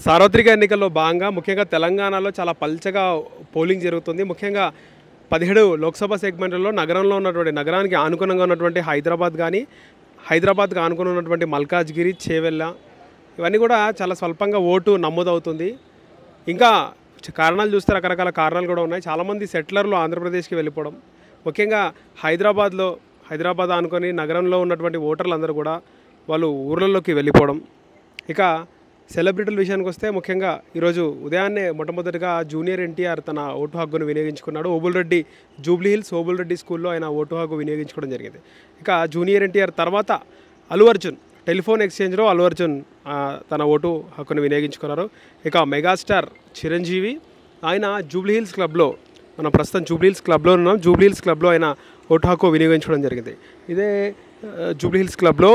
సార్వత్రిక ఎన్నికల్లో భాగంగా ముఖ్యంగా తెలంగాణలో చాలా పల్చగా పోలింగ్ జరుగుతుంది. ముఖ్యంగా 17 లోక్సభ సెగ్మెంట్లలో నగరానికి ఆనుకునంగా ఉన్నటువంటి హైదరాబాద్‌కి ఆనుకుని ఉన్నటువంటి మల్కాజ్గిరి, చేవెళ్ళ ఇవన్నీ కూడా చాలా స్వల్పంగా ఓటు నమోదవుతుంది. ఇంకా కారణాలు చూస్తే రకరకాల కారణాలు కూడా ఉన్నాయి. చాలామంది సెటిలర్లు ఆంధ్రప్రదేశ్‌కి వెళ్ళిపోవడం, ముఖ్యంగా హైదరాబాద్ ఆనుకొని నగరంలో ఉన్నటువంటి ఓటర్లందరూ కూడా వాళ్ళు ఊర్లలోకి వెళ్ళిపోవడం. ఇక సెలబ్రిటీల విషయానికి వస్తే ముఖ్యంగా ఈరోజు ఉదయాన్నే మొట్టమొదటిగా జూనియర్ ఎన్టీఆర్ తన ఓటు హక్కును వినియోగించుకున్నాడు. జూబ్లీహిల్స్ ఓబుల్రెడ్డి స్కూల్లో ఆయన ఓటు హక్కు వినియోగించుకోవడం జరిగింది. ఇక జూనియర్ ఎన్టీఆర్ తర్వాత అల్లు అర్జున్ టెలిఫోన్ ఎక్స్చేంజ్లో తన ఓటు హక్కును వినియోగించుకున్నారు. ఇక మెగాస్టార్ చిరంజీవి ఆయన జూబ్లీహిల్స్ క్లబ్లో, మనం ప్రస్తుతం జూబ్లీహిల్స్ క్లబ్లో ఉన్నాం. జూబ్లీహిల్స్ క్లబ్లో ఆయన ఓటు హక్కు వినియోగించుకోవడం జరిగింది. ఇదే జూబ్లీహిల్స్ క్లబ్లో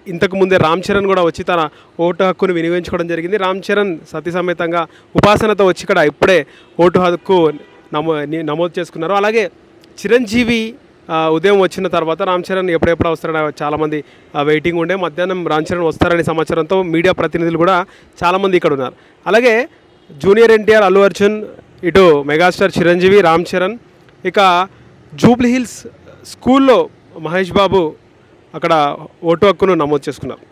ఇంతకుముందే రామ్ చరణ్ కూడా వచ్చి తన ఓటు హక్కును వినియోగించుకోవడం జరిగింది. రామ్ చరణ్ సతీ సమేతంగా ఉపాసనతో వచ్చి ఇక్కడ ఇప్పుడే ఓటు హక్కు నమోదు చేసుకున్నారు. అలాగే చిరంజీవి ఉదయం వచ్చిన తర్వాత రామ్ చరణ్ ఎప్పుడెప్పుడు వస్తారని చాలామంది వెయిటింగ్ ఉండే. మధ్యాహ్నం రామ్ చరణ్ వస్తారనే సమాచారంతో మీడియా ప్రతినిధులు కూడా చాలామంది ఇక్కడ ఉన్నారు. అలాగే జూనియర్ ఎన్టీఆర్, అల్లు అర్జున్, ఇటు మెగాస్టార్ చిరంజీవి, రామ్ చరణ్, ఇక జూబ్లీహిల్స్ స్కూల్లో మహేష్ బాబు అక్కడ ఓటు హక్కును నమోదు చేసుకున్నారు.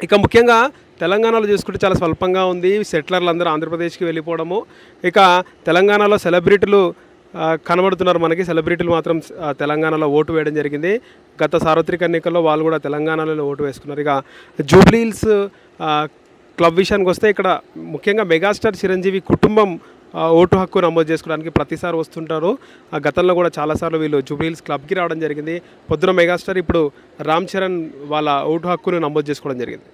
ఇక ముఖ్యంగా తెలంగాణలో చూసుకుంటే చాలా స్వల్పంగా ఉంది. సెటిలర్లు అందరూ ఆంధ్రప్రదేశ్కి వెళ్ళిపోవడము. ఇక తెలంగాణలో సెలబ్రిటీలు కనబడుతున్నారు మనకి. సెలబ్రిటీలు మాత్రం తెలంగాణలో ఓటు వేయడం జరిగింది. గత సార్వత్రిక ఎన్నికల్లో వాళ్ళు కూడా తెలంగాణలో ఓటు వేసుకున్నారు. ఇక జూబ్లీహిల్స్ క్లబ్ విషయానికి వస్తే ఇక్కడ ముఖ్యంగా మెగాస్టార్ చిరంజీవి కుటుంబం ఓటు హక్కు నమోదు చేసుకోవడానికి ప్రతిసారి వస్తుంటారు. గతంలో కూడా చాలాసార్లు వీళ్ళు జూబ్లీహిల్స్ క్లబ్కి రావడం జరిగింది. పొద్దున మెగాస్టార్, ఇప్పుడు రామ్ చరణ్ వాళ్ళ ఓటు హక్కును నమోదు చేసుకోవడం జరిగింది.